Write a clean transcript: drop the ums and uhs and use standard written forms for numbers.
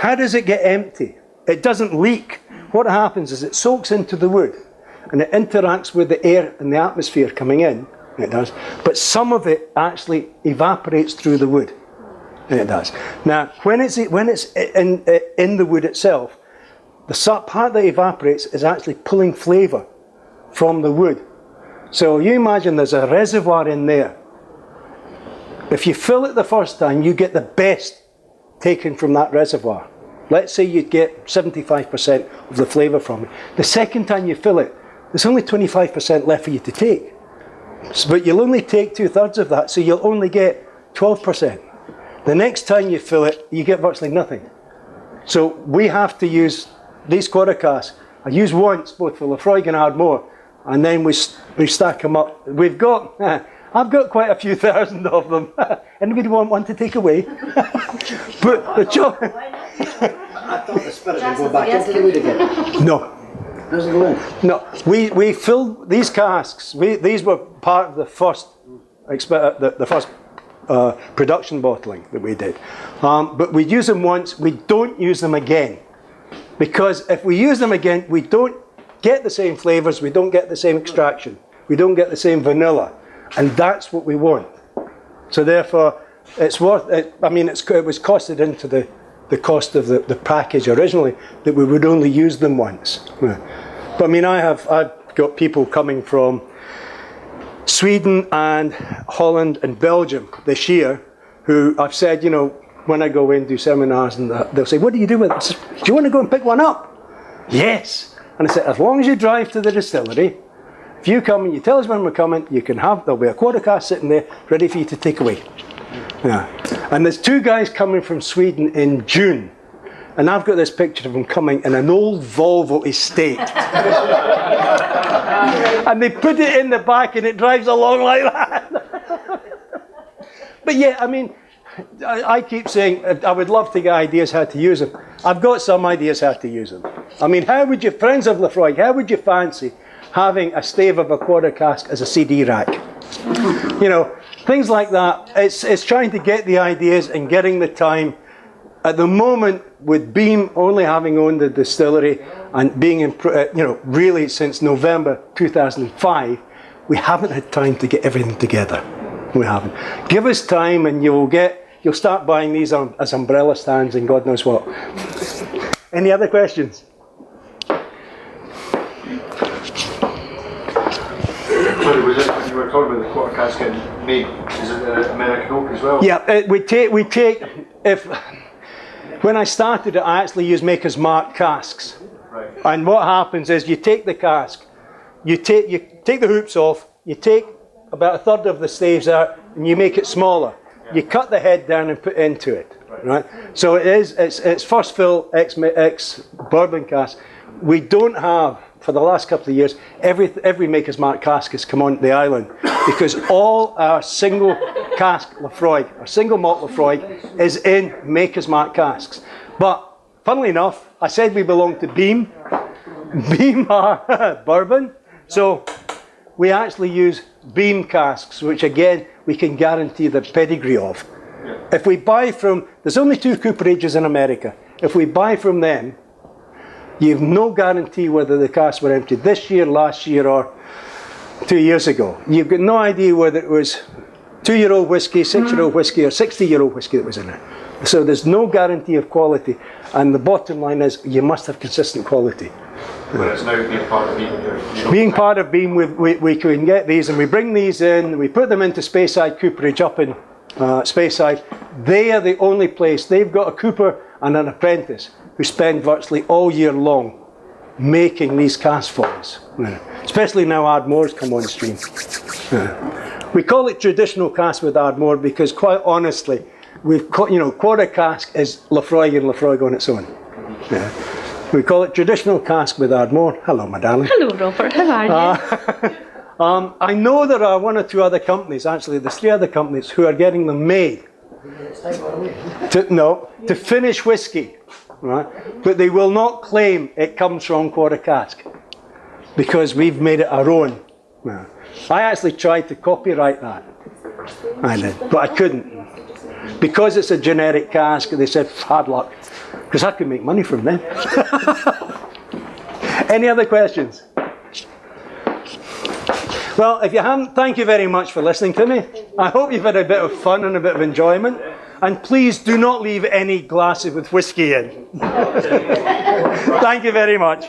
How does it get empty? It doesn't leak. What happens is it soaks into the wood and it interacts with the air and the atmosphere coming in. It does. But some of it actually evaporates through the wood. It does. Now, when it's in the wood itself, the part that evaporates is actually pulling flavour from the wood. So you imagine there's a reservoir in there. If you fill it the first time, you get the best taken from that reservoir. Let's say you get 75% of the flavour from it. The second time you fill it, there's only 25% left for you to take. But you'll only take 2/3 of that, so you'll only get 12%. The next time you fill it, you get virtually nothing. So we have to use these quarter casks. I use once, both for Laphroaig and Ardmore, and then we stack them up. I've got quite a few thousand of them. Anybody want one to take away? But the job... I thought the spirit would go back into the wood again. No. How's it going? No, we filled these casks. These were part of the first production bottling that we did. But we use them once. We don't use them again, because if we use them again, we don't get the same flavours. We don't get the same extraction. We don't get the same vanilla, and that's what we want. So therefore, it's worth it. I mean, it was costed into the cost of the package originally, that we would only use them once. But I mean, I've got people coming from Sweden and Holland and Belgium this year who I've said, you know, when I go in and do seminars, and they'll say, what do you do with it? Do you want to go and pick one up? Yes. And I said, as long as you drive to the distillery, if you come and you tell us when we're coming, you can have, there'll be a quarter cask sitting there ready for you to take away. Yeah. And there's 2 guys coming from Sweden in June, and I've got this picture of them coming in an old Volvo estate. And they put it in the back and it drives along like that. But yeah, I mean, I keep saying I would love to get ideas how to use them. I've got some ideas how to use them. I mean, how would you, friends of Laphroaig, how would you fancy having a stave of a quarter cask as a CD rack? You know, things like that. It's trying to get the ideas and getting the time. At the moment, with Beam only having owned the distillery and being in, you know, really since November 2005, we haven't had time to get everything together. We haven't. Give us time, and you'll start buying these as umbrella stands and God knows what. Any other questions? Sorry, was it when you were talking about the quarter cask getting made? Is it American oak as well? Yeah, we take when I started it, I actually used Maker's Mark casks. Right. And what happens is you take the cask, you take the hoops off, you take about 1/3 of the staves out, and you make it smaller. Yeah. You cut the head down and put into it. Right? So it's first fill ex bourbon cask. We don't have, for the last couple of years, every Maker's Mark cask has come onto the island, because all our single cask Laphroaig, our single malt Laphroaig, is in Maker's Mark casks. But funnily enough, I said we belong to Beam. Beam are bourbon, so we actually use Beam casks, which again we can guarantee the pedigree of. If we buy from, there's only 2 cooperages in America. If we buy from them, you have no guarantee whether the casks were emptied this year, last year, or 2 years ago. You've got no idea whether it was 2-year-old whiskey, 6-year-old whiskey, or 60-year-old whiskey that was in it. So there's no guarantee of quality. And the bottom line is, you must have consistent quality. But it's now being part of Beam. Being part of Beam, we can get these, and we bring these in, we put them into Speyside Cooperage up in Speyside. They are the only place. They've got a cooper and an apprentice who spend virtually all year long making these cask forms. Especially now Ardmore's come on stream. We call it traditional cask with Ardmore because, quite honestly, quarter cask is Laphroaig and Laphroaig on its own. We call it traditional cask with Ardmore. Hello, my darling. Hello, Robert. How are you? I know there are 1 or 2 other companies, actually there's 3 other companies who are getting them made to finish whiskey, right? But they will not claim it comes from quarter cask because we've made it our own. I actually tried to copyright that, I did, but I couldn't. Because it's a generic cask, they said, hard luck. Because I could make money from them. Any other questions? Well, if you haven't, thank you very much for listening to me. I hope you've had a bit of fun and a bit of enjoyment. And please do not leave any glasses with whiskey in. Thank you very much.